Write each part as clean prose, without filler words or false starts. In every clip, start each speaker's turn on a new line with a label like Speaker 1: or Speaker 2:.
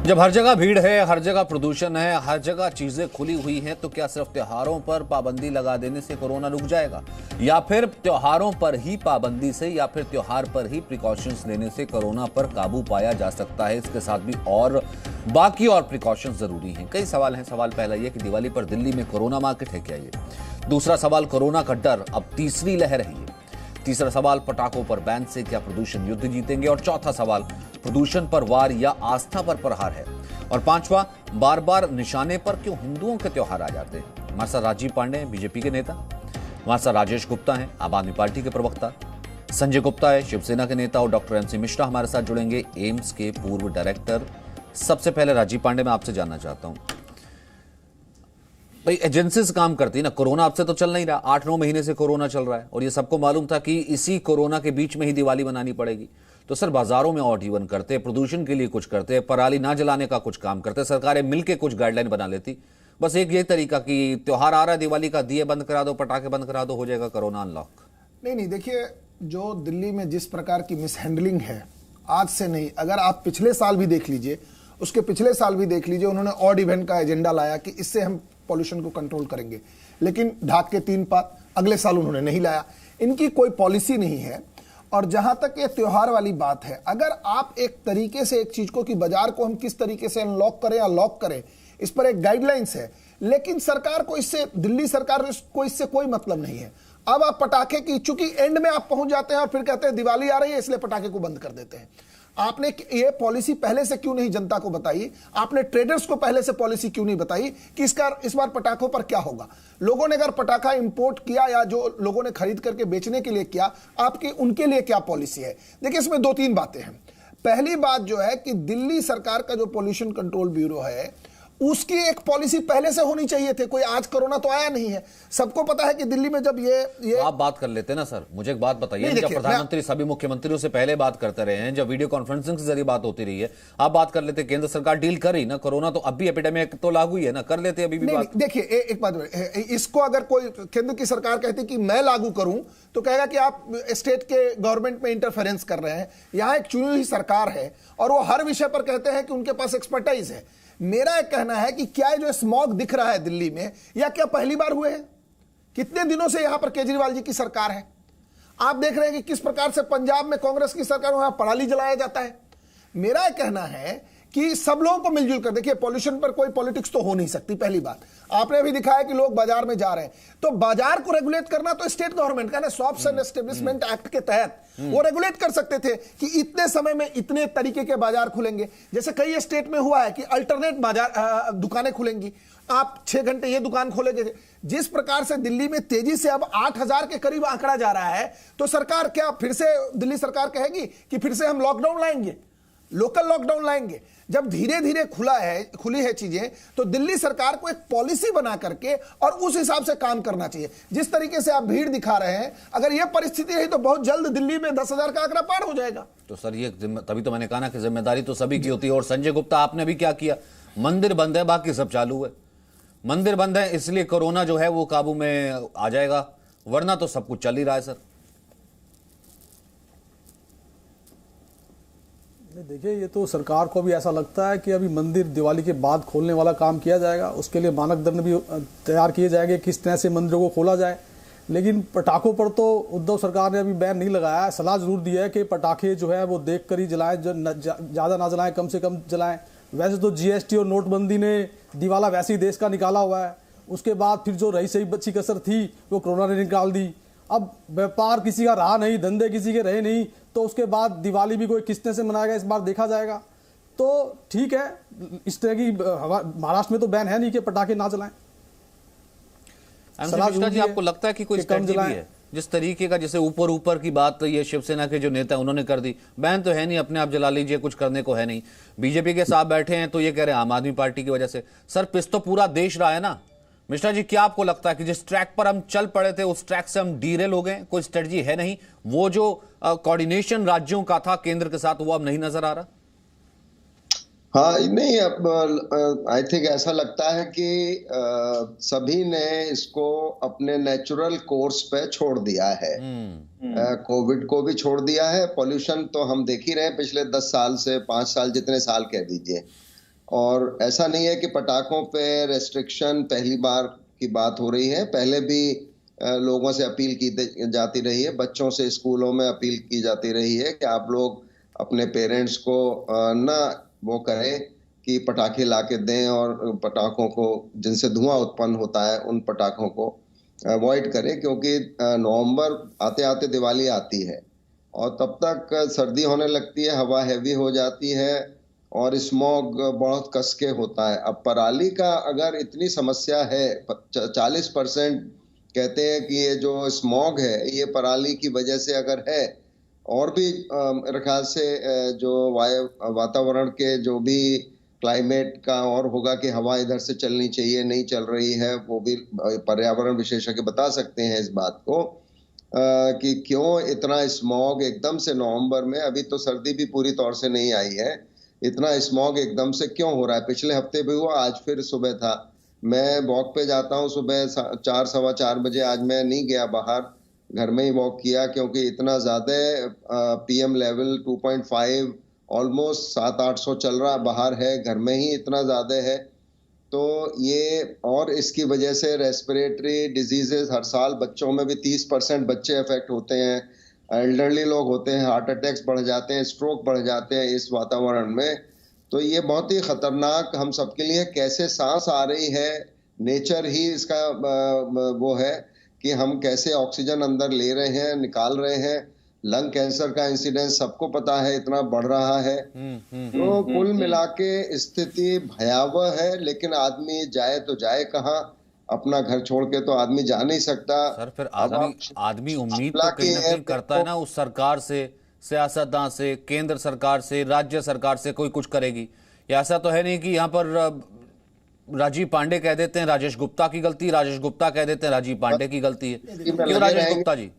Speaker 1: जब हर जगह भीड़ है, हर जगह प्रदूषण है, हर जगह चीजें खुली हुई हैं, तो क्या सिर्फ त्योहारों पर पाबंदी लगा देने से कोरोना रुक जाएगा, या फिर त्योहारों पर ही पाबंदी से या फिर त्योहार पर ही प्रिकॉशंस लेने से कोरोना पर काबू पाया जा सकता है? इसके साथ भी और बाकी और प्रिकॉशंस जरूरी हैं। कई सवाल हैं। सवाल पहला यह कि दिवाली पर दिल्ली में कोरोना मार्केट है क्या? ये दूसरा सवाल, कोरोना का डर अब तीसरी लहर है ये। तीसरा सवाल, पटाखों पर बैन से क्या प्रदूषण युद्ध जीतेंगे? और चौथा सवाल, प्रदूषण पर वार या आस्था पर प्रहार है? और पांचवा, बार बार निशाने पर क्यों हिंदुओं के त्योहार आ जाते हैं? हमारे साथ राजीव पांडे हैं, बीजेपी के नेता। हमारे साथ राजेश गुप्ता हैं, आम आदमी पार्टी के प्रवक्ता। संजय गुप्ता है, शिवसेना के नेता। और डॉक्टर एमसी मिश्रा हमारे साथ जुड़ेंगे, एम्स के पूर्व डायरेक्टर। सबसे पहले राजीव पांडे, मैं आपसे जानना चाहता हूं, भाई एजेंसीज काम करती है ना, कोरोना अब से तो चल नहीं रहा, 8-9 महीने से कोरोना चल रहा है और ये सबको मालूम था कि इसी कोरोना के बीच में ही दिवाली मनानी पड़ेगी। तो सर, बाजारों में ऑड इवन करते, प्रदूषण के लिए कुछ करते, पराली ना जलाने का कुछ काम करते, सरकारें मिलकर कुछ गाइडलाइन बना लेती। बस एक ये तरीका कि त्योहार आ रहा है, दिवाली का, दिए बंद करा दो, पटाखे बंद करा दो, हो जाएगा कोरोना अनलॉक।
Speaker 2: नहीं, देखिए, जो दिल्ली में जिस प्रकार की मिसहैंडलिंग है, आज से नहीं, अगर आप पिछले साल भी देख लीजिए, उसके पिछले साल भी देख लीजिए, उन्होंने ऑड इवेंट का एजेंडा लाया कि इससे हम पॉल्यूशन को कंट्रोल करेंगे, लेकिन ढाक के 3 पात अगले साल उन्होंने नहीं लाया। इनकी कोई पॉलिसी नहीं है। और जहां तक ये त्योहार वाली बात है, अगर आप एक तरीके से एक चीज को कि बाजार को हम किस तरीके से अनलॉक करें या लॉक करें, इस पर एक गाइडलाइंस है, लेकिन सरकार को इससे, दिल्ली सरकार को इससे कोई मतलब नहीं है। अब आप पटाखे की, चूंकि एंड में आप पहुंच जाते हैं और फिर कहते हैं दिवाली आ रही है इसलिए पटाखे को बंद कर देते हैं। आपने ये पॉलिसी पहले से क्यों नहीं जनता को बताई? आपने ट्रेडर्स को पहले से पॉलिसी क्यों नहीं बताई कि इस बार पटाखों पर क्या होगा? लोगों ने अगर पटाखा इंपोर्ट किया या जो लोगों ने खरीद करके बेचने के लिए किया, आपकी उनके लिए क्या पॉलिसी है? देखिए, इसमें 2-3 बातें हैं। पहली बात जो है कि दिल्ली सरकार का जो पॉल्यूशन कंट्रोल ब्यूरो है, उसकी एक पॉलिसी पहले से होनी चाहिए थी। कोई आज कोरोना तो आया नहीं है, सबको पता है कि दिल्ली में जब ये
Speaker 1: आप बात कर लेते ना सर, मुझे एक बात बताइए, जब प्रधानमंत्री सभी मुख्यमंत्रियों से पहले बात करते रहे हैं, जब वीडियो कॉन्फ्रेंसिंग के जरिए बात होती रही है, आप बात कर लेते, केंद्र सरकार डील कर रही ना, कोरोना तो अब भी एपिडेमिक तो लागू ही है ना, कर लेते अभी भी बात।
Speaker 2: देखिए, एक बात, इसको अगर कोई केंद्र की सरकार कहती कि मैं लागू करूं, तो कहेगा कि आप स्टेट के गवर्नमेंट में इंटरफेरेंस कर रहे हैं। यहां एक चुनी हुई सरकार है और वो हर विषय पर कहते हैं कि उनके पास एक्सपर्टाइज है। मेरा एक कहना है कि क्या जो स्मॉग दिख रहा है दिल्ली में, या क्या पहली बार हुए हैं? कितने दिनों से यहां पर केजरीवाल जी की सरकार है? आप देख रहे हैं कि किस प्रकार से पंजाब में कांग्रेस की सरकार, वहां पराली जलाया जाता है। मेरा एक कहना है कि सब लोगों को मिलजुल कर, देखिए, पॉल्यूशन पर कोई पॉलिटिक्स तो हो नहीं सकती, पहली बात। आपने भी दिखाया कि लोग बाजार में जा रहे हैं, तो बाजार को रेगुलेट करना तो स्टेट गवर्नमेंट का ना, शॉप्स एंड एस्टेब्लिशमेंट एक्ट के तहत वो रेगुलेट कर सकते थे कि इतने समय में इतने तरीके के बाजार खुलेंगे। जैसे कई स्टेट में हुआ है कि अल्टरनेट बाजार, दुकानें खुलेंगी, आप 6 घंटे ये दुकान खोलेंगे। जिस प्रकार से दिल्ली में तेजी से अब 8000 के करीब आंकड़ा जा रहा है, तो सरकार क्या फिर से, दिल्ली सरकार कहेगी कि फिर से हम लॉकडाउन लाएंगे, लोकल लॉकडाउन लाएंगे? जब धीरे धीरे खुली है चीजें, तो दिल्ली सरकार को एक पॉलिसी बना करके और उस हिसाब से काम करना चाहिए। जिस तरीके से आप भीड़ दिखा रहे हैं, अगर यह परिस्थिति रही तो बहुत जल्द दिल्ली में 10,000 का आंकड़ा पार हो जाएगा।
Speaker 1: तो सर, ये तभी तो मैंने कहा ना कि जिम्मेदारी तो सभी की होती है। और संजय गुप्ता, आपने भी क्या किया? मंदिर बंद है, बाकी सब चालू है। मंदिर बंद है इसलिए कोरोना जो है वो काबू में आ जाएगा, वरना तो सब कुछ चल ही रहा है सर।
Speaker 3: देखिए, ये तो सरकार को भी ऐसा लगता है कि अभी मंदिर दिवाली के बाद खोलने वाला काम किया जाएगा, उसके लिए मानक दंड भी तैयार किए जाएंगे किस तरह से मंदिरों को खोला जाए। लेकिन पटाखों पर तो उद्धव सरकार ने अभी बैन नहीं लगाया है, सलाह जरूर दी है कि पटाखे जो है वो देख कर ही जलाएं, ज़्यादा ना जलाएं, कम से कम जलाएं। वैसे तो जीएसटी और नोटबंदी ने दिवाला वैसे ही देश का निकाला हुआ है, उसके बाद फिर जो रही सही बच्ची कसर थी वो कोरोना ने निकाल दी। अब व्यापार किसी का रहा नहीं, धंधे किसी के रहे नहीं, तो उसके बाद दिवाली भी कोई किस तरह से मनाएगा इस बार देखा जाएगा। तो ठीक है, इस तरह की महाराष्ट्र में तो बैन है नहीं कि पटाखे ना जलाएं।
Speaker 1: जी, आपको लगता है कि कोई स्ट्रेटजी भी है जिस तरीके का, जैसे ऊपर की बात ये शिवसेना के जो नेता उन्होंने कर दी, बैन तो है नहीं, अपने आप जला लीजिए, कुछ करने को है नहीं। बीजेपी के साथ बैठे हैं तो ये कह रहे हैं आम आदमी पार्टी की वजह से। सर, पिस तो पूरा देश रहा है ना। मिश्रा जी, क्या आपको लगता है कि जिस ट्रैक पर हम चल पड़े थे उस ट्रैक से हम डीरेल हो गए? कोई स्ट्रेटजी है नहीं, वो जो कोऑर्डिनेशन राज्यों का था केंद्र के साथ, वो अब नहीं नजर आ रहा?
Speaker 4: हाँ, नहीं, अब आई थिंक ऐसा लगता है कि सभी ने इसको अपने नेचुरल कोर्स पे छोड़ दिया है। कोविड को भी छोड़ दिया है। पॉल्यूशन तो हम देख ही रहे हैं पिछले 10 साल से 5 साल, जितने साल कह दीजिए, और ऐसा नहीं है कि पटाखों पे रेस्ट्रिक्शन पहली बार की बात हो रही है, पहले भी लोगों से अपील की जाती रही है, बच्चों से स्कूलों में अपील की जाती रही है कि आप लोग अपने पेरेंट्स को ना वो करें कि पटाखे ला के दें, और पटाखों को जिनसे धुआं उत्पन्न होता है उन पटाखों को अवॉइड करें, क्योंकि नवंबर आते आते दिवाली आती है और तब तक सर्दी होने लगती है, हवा हैवी हो जाती है और स्मॉग बहुत कसके होता है। अब पराली का अगर इतनी समस्या है, 40% कहते हैं कि ये जो स्मॉग है ये पराली की वजह से अगर है, और भी मेरे ख्याल से जो वातावरण के जो भी क्लाइमेट का और होगा कि हवा इधर से चलनी चाहिए, नहीं चल रही है, वो भी पर्यावरण विशेषज्ञ बता सकते हैं इस बात को कि क्यों इतना स्मॉग एकदम से नवंबर में, अभी तो सर्दी भी पूरी तौर से नहीं आई है, इतना स्मॉग एकदम से क्यों हो रहा है। पिछले हफ्ते भी हुआ, आज फिर सुबह था। मैं वॉक पे जाता हूँ सुबह 4 सवा 4 बजे, आज मैं नहीं गया बाहर, घर में ही वॉक किया, क्योंकि इतना ज़्यादा पीएम लेवल 2.5 ऑलमोस्ट 700-800 चल रहा बाहर है, घर में ही इतना ज़्यादा है। तो ये, और इसकी वजह से रेस्पिरेटरी डिजीजेस हर साल बच्चों में भी 30% बच्चे अफेक्ट होते हैं, एल्डरली लोग होते हैं, हार्ट अटैक्स बढ़ जाते हैं, स्ट्रोक बढ़ जाते हैं इस वातावरण में। तो ये बहुत ही खतरनाक हम सबके लिए, कैसे सांस आ रही है, नेचर ही इसका वो है कि हम कैसे ऑक्सीजन अंदर ले रहे हैं, निकाल रहे हैं। लंग कैंसर का इंसिडेंस सबको पता है इतना बढ़ रहा है। तो कुल मिला के स्थिति भयावह है, लेकिन आदमी जाए तो जाए कहाँ, अपना घर छोड़ के तो आदमी जा नहीं सकता।
Speaker 1: सर फिर आदमी उम्मीद तो कहीं ना कहीं करता है ना उस सरकार से, सियासतदान से, केंद्र सरकार से, राज्य सरकार से कोई कुछ करेगी। या ऐसा तो है नहीं कि यहाँ पर राजीव पांडे कह देते हैं राजेश गुप्ता की गलती, राजेश गुप्ता कह देते हैं राजीव पांडे की गलती है। क्यों राजेश गुप्ता जी,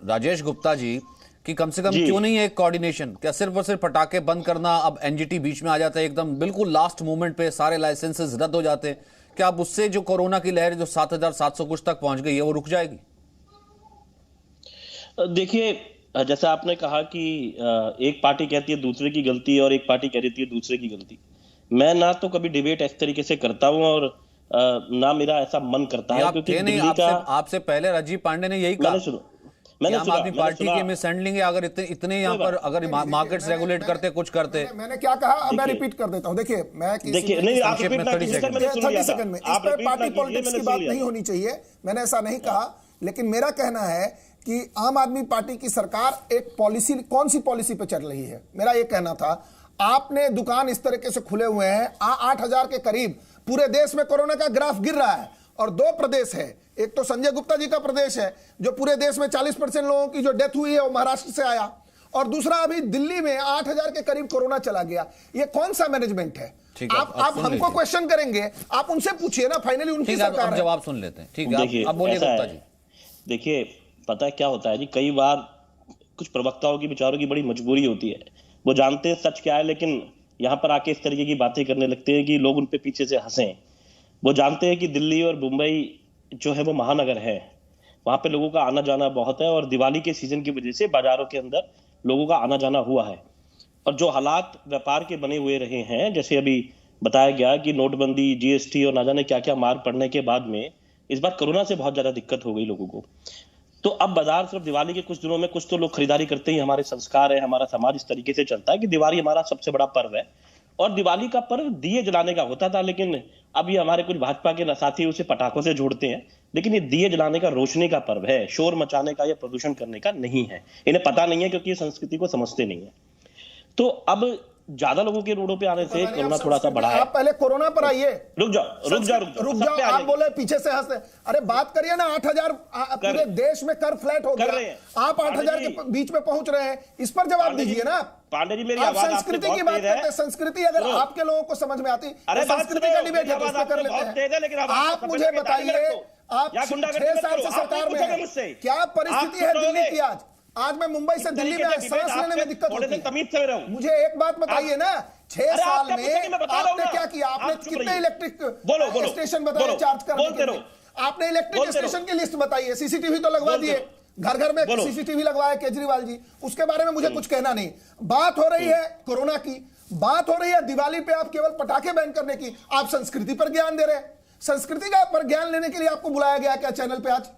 Speaker 1: राजेश गुप्ता जी कि कम से कम क्यों नहीं है एक कोऑर्डिनेशन? क्या सिर्फ और सिर्फ पटाखे बंद करना, अब एनजीटी बीच में आ जाता है एकदम बिल्कुल लास्ट मोमेंट पे, सारे लाइसेंसेस रद्द हो जाते हैं, क्या अब उससे जो कोरोना की लहर जो 7,700 कुछ तक पहुंच गई है वो रुक जाएगी?
Speaker 5: देखिए, जैसा आपने कहा कि एक पार्टी कहती है दूसरे की गलती और एक पार्टी कह देती है दूसरे की गलती। मैं ना तो कभी डिबेट इस तरीके से करता हूं और ना मेरा ऐसा मन करता है, क्योंकि दिल्ली का
Speaker 1: आपसे पहले राजीव पांडे ने यही कहा, मैंने सुना आदमी पार्टी की मिसहैंडलिंग है, अगर इतने यहाँ पर अगर मार्केट्स रेगुलेट करते, कुछ करते।
Speaker 2: मैंने क्या कहा, अब मैं रिपीट कर देता हूं। देखिए, मैं
Speaker 5: नहीं, आप रिपीट ना कीजिए सर, मैंने सुन लिया था।
Speaker 2: 30 सेकंड में इस पर पार्टी पॉलिटिक्स की बात नहीं होनी चाहिए, मैंने ऐसा नहीं कहा। लेकिन मेरा कहना है कि आम आदमी पार्टी की सरकार एक पॉलिसी, कौन सी पॉलिसी पे चल रही है, मेरा ये कहना था। आपने दुकान इस तरीके से खुले हुए हैं, 8,000 के करीब पूरे देश में कोरोना का ग्राफ गिर रहा है, और 2 प्रदेश है, एक तो संजय गुप्ता जी का प्रदेश है जो पूरे देश में 40% लोगों की जो डेथ हुई है वो महाराष्ट्र से आया, और दूसरा अभी दिल्ली में 8,000 के करीब कोरोना चला गया। ये कौन सा मैनेजमेंट है? आप हमको क्वेश्चन करेंगे, आप उनसे पूछिए ना, फाइनली उनकी सरकार है।
Speaker 1: जवाब सुन लेते हैं, ठीक है, अब बोलिए गुप्ता जी।
Speaker 5: देखिए, पता है क्या होता है जी, कई बार कुछ प्रवक्ताओं की, विचारों की बड़ी मजबूरी होती है, वो जानते हैं सच क्या है, लेकिन यहाँ पर आके इस तरीके की बातें करने लगते हैं कि लोग उन पे पीछे से हंसें। वो जानते हैं कि दिल्ली और मुंबई जो है वो महानगर है, वहां पे लोगों का आना जाना बहुत है, और दिवाली के सीजन की वजह से बाजारों के अंदर लोगों का आना जाना हुआ है। और जो हालात व्यापार के बने हुए रहे हैं, जैसे अभी बताया गया कि नोटबंदी, जीएसटी और ना जाने क्या क्या मार पड़ने के बाद में इस बार कोरोना से बहुत ज्यादा दिक्कत हो गई लोगों को। तो अब बाजार सिर्फ दिवाली के कुछ दिनों में कुछ तो लोग खरीदारी करते ही, हमारे संस्कार है, हमारा समाज इस तरीके से चलता है कि दिवाली हमारा सबसे बड़ा पर्व है, और दिवाली का पर्व दिए जलाने का होता था, लेकिन अब ये हमारे कुछ भाजपा के साथी उसे पटाखों से जोड़ते हैं, लेकिन ये दिए जलाने का, रोशनी का पर्व है, शोर मचाने का या प्रदूषण करने का नहीं है। इन्हें पता नहीं है, क्योंकि ये संस्कृति को समझते नहीं है। तो अब ज्यादा लोगों के रोडों पे आने से कोरोना थोड़ा सा बढ़ा है।
Speaker 2: आप पहले कोरोना पर आइए।
Speaker 5: रुक जाओ,
Speaker 2: आप बोले पीछे से हंसते, अरे बात करिए ना। 8,000 पूरे देश में कर फ्लैट हो गया, आप 8,000 के बीच में पहुंच रहे हैं, इस पर जवाब दीजिए ना।
Speaker 5: पांडे जी, मेरी
Speaker 2: आप संस्कृति की बात करते हैं, संस्कृति अगर आपके लोगों को समझ में आती, संस्कृति का डिबेट है, उस पर कर लेते हैं। आप मुझे बताइए, आप 6 साल से सरकार में हैं, क्या परिस्थिति है दिल्ली की आज मैं मुंबई से दिल्ली में सांस लेने में दिक्कत होती है। मुझे एक बात बताइए ना, 6 साल में आपने क्या किया? आपने कितने इलेक्ट्रिक स्टेशन बताए चार्ज करने के लिए? आपने इलेक्ट्रिक स्टेशन की लिस्ट बताइए। सीसीटीवी तो लगवा दिए, घर घर में सीसीटीवी लगवाए केजरीवाल जी, उसके बारे में मुझे कुछ कहना नहीं। बात हो रही है कोरोना की, बात हो रही है दिवाली पे आप केवल पटाखे बैन करने की, आप संस्कृति पर ज्ञान दे रहे हैं। संस्कृति का पर ज्ञान लेने के लिए आपको बुलाया गया क्या चैनल पे आज?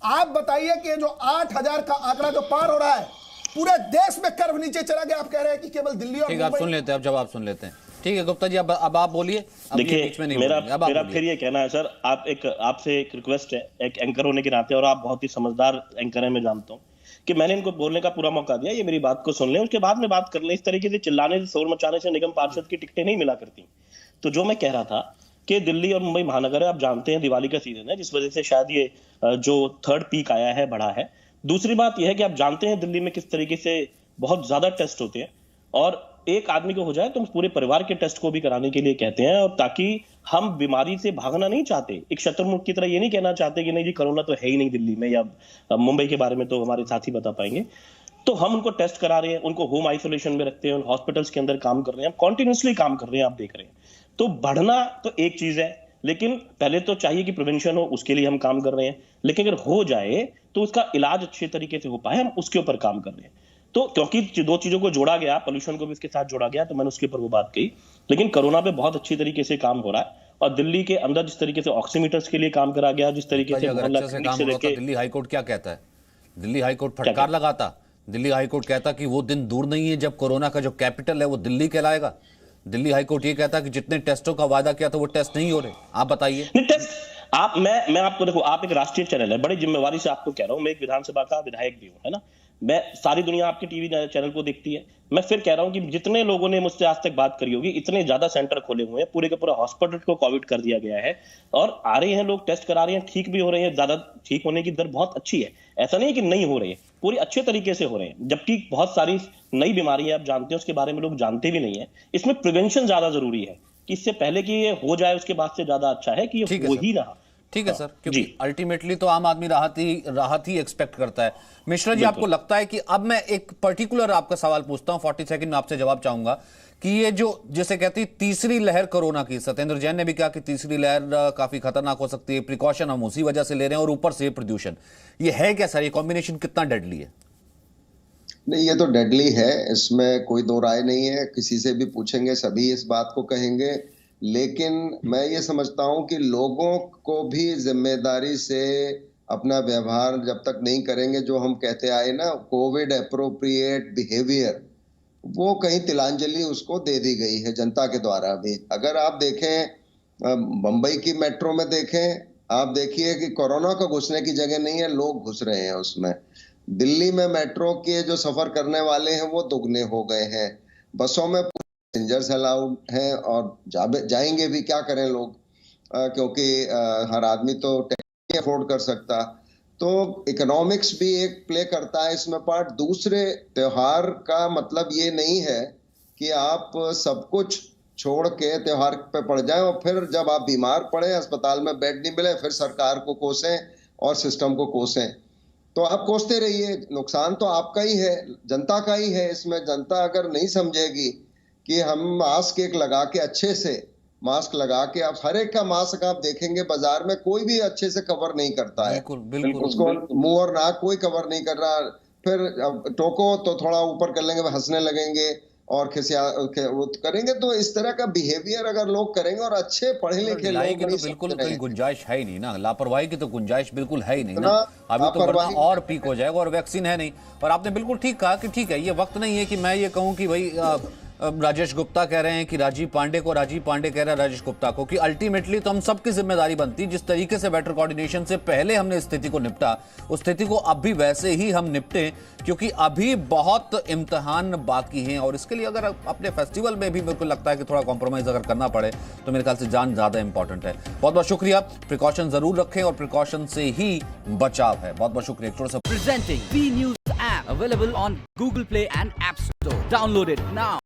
Speaker 2: आप बताइए कि जो 8,000 का आंकड़ा जो पार हो रहा है, पूरे देश में कर्व नीचे चला गया, आप कह रहे हैं कि केवल दिल्ली और
Speaker 1: ठीक है, आप सुन लेते हैं, अब जवाब सुन लेते हैं। ठीक है गुप्ता जी, अब आप बोलिए।
Speaker 5: देखिए मेरा फिर ये कहना है सर, आपसे एक रिक्वेस्ट है, एक एंकर होने के नाते, और आप बहुत ही समझदार एंकर हैं मैं जानता हूँ, कि मैंने इनको बोलने का पूरा मौका दिया, ये मेरी बात को सुन लें, उसके बाद में बात कर लें। इस तरीके से चिल्लाने से, शोर मचाने से निगम पार्षद की टिकटें नहीं मिला करती। तो जो मैं कह रहा था कि दिल्ली और मुंबई महानगर है, आप जानते हैं दिवाली का सीजन है, जिस वजह से शायद ये जो थर्ड पीक आया है, बढ़ा है। दूसरी बात यह है कि आप जानते हैं दिल्ली में किस तरीके से बहुत ज्यादा टेस्ट होते हैं, और एक आदमी को हो जाए तो हम पूरे परिवार के टेस्ट को भी कराने के लिए कहते हैं, और ताकि हम बीमारी से भागना नहीं चाहते, एक शत्रुमुख की तरह ये नहीं कहना चाहते कि नहीं जी कोरोना तो है ही नहीं दिल्ली में या मुंबई के बारे में तो हमारे साथी बता पाएंगे। तो हम उनको टेस्ट करा रहे हैं, उनको होम आइसोलेशन में रखते हैं, हॉस्पिटल्स के अंदर काम कर रहे हैं, हम कॉन्टिन्यूसली काम कर रहे हैं, आप देख रहे हैं। तो बढ़ना तो एक चीज है, लेकिन पहले तो चाहिए कि प्रिवेंशन हो, उसके लिए हम काम कर रहे हैं। लेकिन अगर हो जाए तो उसका इलाज अच्छे तरीके से हो पाए, हम उसके ऊपर काम कर रहे हैं। तो क्योंकि दो चीजों को जोड़ा गया, पोल्यूशन को भी इसके साथ जोड़ा गया, तो मैंने उसके ऊपर वो बात कही। लेकिन कोरोना पे बहुत अच्छी तरीके से काम हो रहा है, और दिल्ली के अंदर जिस तरीके से ऑक्सीमीटर्स के लिए काम करा गया, जिस तरीके से
Speaker 1: दिल्ली हाईकोर्ट क्या कहता है? दिल्ली हाईकोर्ट फटकार लगाता, दिल्ली हाईकोर्ट कहता कि वो दिन दूर नहीं है जब कोरोना का जो कैपिटल है वो दिल्ली कहलाएगा। दिल्ली हाईकोर्ट ये कहता कि जितने टेस्टों का वादा किया था वो टेस्ट नहीं हो रहे। आप बताइए।
Speaker 5: मैं आपको, देखो आप एक राष्ट्रीय चैनल है, बड़ी जिम्मेवारी से आपको कह रहा हूं, मैं एक विधानसभा का विधायक भी हूं, है ना। मैं सारी दुनिया आपके टीवी चैनल को देखती है। मैं फिर कह रहा हूं कि जितने लोगों ने मुझसे आज तक बात करी होगी, इतने ज्यादा सेंटर खोले हुए हैं, पूरे के पूरा हॉस्पिटल को कोविड कर दिया गया है, और आ रहे हैं लोग, टेस्ट करा रहे हैं, ठीक भी हो रहे हैं, ज्यादा ठीक होने की दर बहुत अच्छी है। ऐसा नहीं है कि नहीं हो रहे हैं, पूरी अच्छे तरीके से हो रहे हैं। जबकि बहुत सारी नई बीमारी है, आप जानते हैं, उसके बारे में लोग जानते भी नहीं है। इसमें प्रिवेंशन ज्यादा जरूरी है, कि इससे पहले कि ये हो जाए उसके बाद से ज्यादा अच्छा है कि ये हो ही ना।
Speaker 1: ठीक है सर, क्योंकि अल्टीमेटली तो आम आदमी राहत ही एक्सपेक्ट करता है। मिश्रा जी, आपको लगता है कि, अब मैं एक पर्टिकुलर आपका सवाल पूछता हूं, 40 सेकंड में आपसे जवाब चाहूंगा, कि ये जो जिसे कहती है तीसरी लहर कोरोना की, सत्येंद्र जैन ने भी कहा कि तीसरी लहर काफी खतरनाक हो सकती है, प्रिकॉशन हम उसी वजह से ले रहे हैं, और ऊपर से प्रदूषण, ये है क्या सर? ये कॉम्बिनेशन कितना डेडली है?
Speaker 4: नहीं, ये तो डेडली है, इसमें कोई दो राय नहीं है। किसी से भी पूछेंगे सभी इस बात को कहेंगे। लेकिन मैं ये समझता हूं कि लोगों को भी जिम्मेदारी से अपना व्यवहार जब तक नहीं करेंगे, जो हम कहते आए ना कोविड एप्रोप्रिएट बिहेवियर, वो कहीं तिलांजलि उसको दे दी गई है जनता के द्वारा भी। अगर आप देखें मुंबई की मेट्रो में देखें, आप देखिए कि कोरोना को घुसने की जगह नहीं है, लोग घुस रहे हैं उसमें। दिल्ली में मेट्रो के जो सफर करने वाले हैं वो दुगने हो गए हैं। बसों में पैसेंजर्स अलाउड हैं, और जाएंगे भी, क्या करें लोग, क्योंकि हर आदमी तो टैक्सी अफोर्ड कर सकता। तो इकोनॉमिक्स भी एक प्ले करता है इसमें पार्ट। दूसरे, त्योहार का मतलब ये नहीं है कि आप सब कुछ छोड़ के त्योहार पे पड़ जाएं, और फिर जब आप बीमार पड़े, अस्पताल में बेड नहीं मिले, फिर सरकार को कोसें और सिस्टम को कोसें। तो आप कोसते रहिए, नुकसान तो आपका ही है, जनता का ही है। इसमें जनता अगर नहीं समझेगी कि हम मास्क एक लगा के, अच्छे से मास्क लगा के, आप हर एक का मास्क आप देखेंगे बाजार में, कोई भी अच्छे से कवर नहीं करता है। बिल्कुल उसको मुंह और नाक कोई कवर नहीं कर रहा। फिर टोको तो थोड़ा ऊपर कर लेंगे, हंसने लगेंगे और वो करेंगे। तो इस तरह का बिहेवियर अगर लोग करेंगे, और अच्छे पढ़े लिखे लोग,
Speaker 1: तो बिल्कुल कोई गुंजाइश है ही नहीं ना, लापरवाही की तो गुंजाइश बिल्कुल है ही नहीं ना। अभी तो वरना और पीक हो जाएगा, और वैक्सीन है नहीं। और आपने बिल्कुल ठीक कहा कि ठीक है, ये वक्त नहीं है कि मैं ये कहूं कि भाई राजेश गुप्ता कह रहे हैं कि राजीव पांडे को, राजीव पांडे कह रहे हैं राजेश गुप्ता को, कि अल्टीमेटली तो हम सबकी जिम्मेदारी बनती। जिस तरीके से बेटर कोऑर्डिनेशन से पहले हमने स्थिति को निपटा, उस स्थिति को अब भी वैसे ही हम निपटे, क्योंकि अभी बहुत इम्तिहान बाकी हैं। और इसके लिए अगर अपने फेस्टिवल में भी मेरे को लगता है कि थोड़ा कॉम्प्रोमाइज अगर करना पड़े, तो मेरे ख्याल से जान ज्यादा इंपॉर्टेंट है। बहुत बहुत शुक्रिया। प्रिकॉशन जरूर रखें, और प्रिकॉशन से ही बचाव है। बहुत बहुत शुक्रिया।
Speaker 6: Presenting B News app available on Google Play and App Store. Download it now.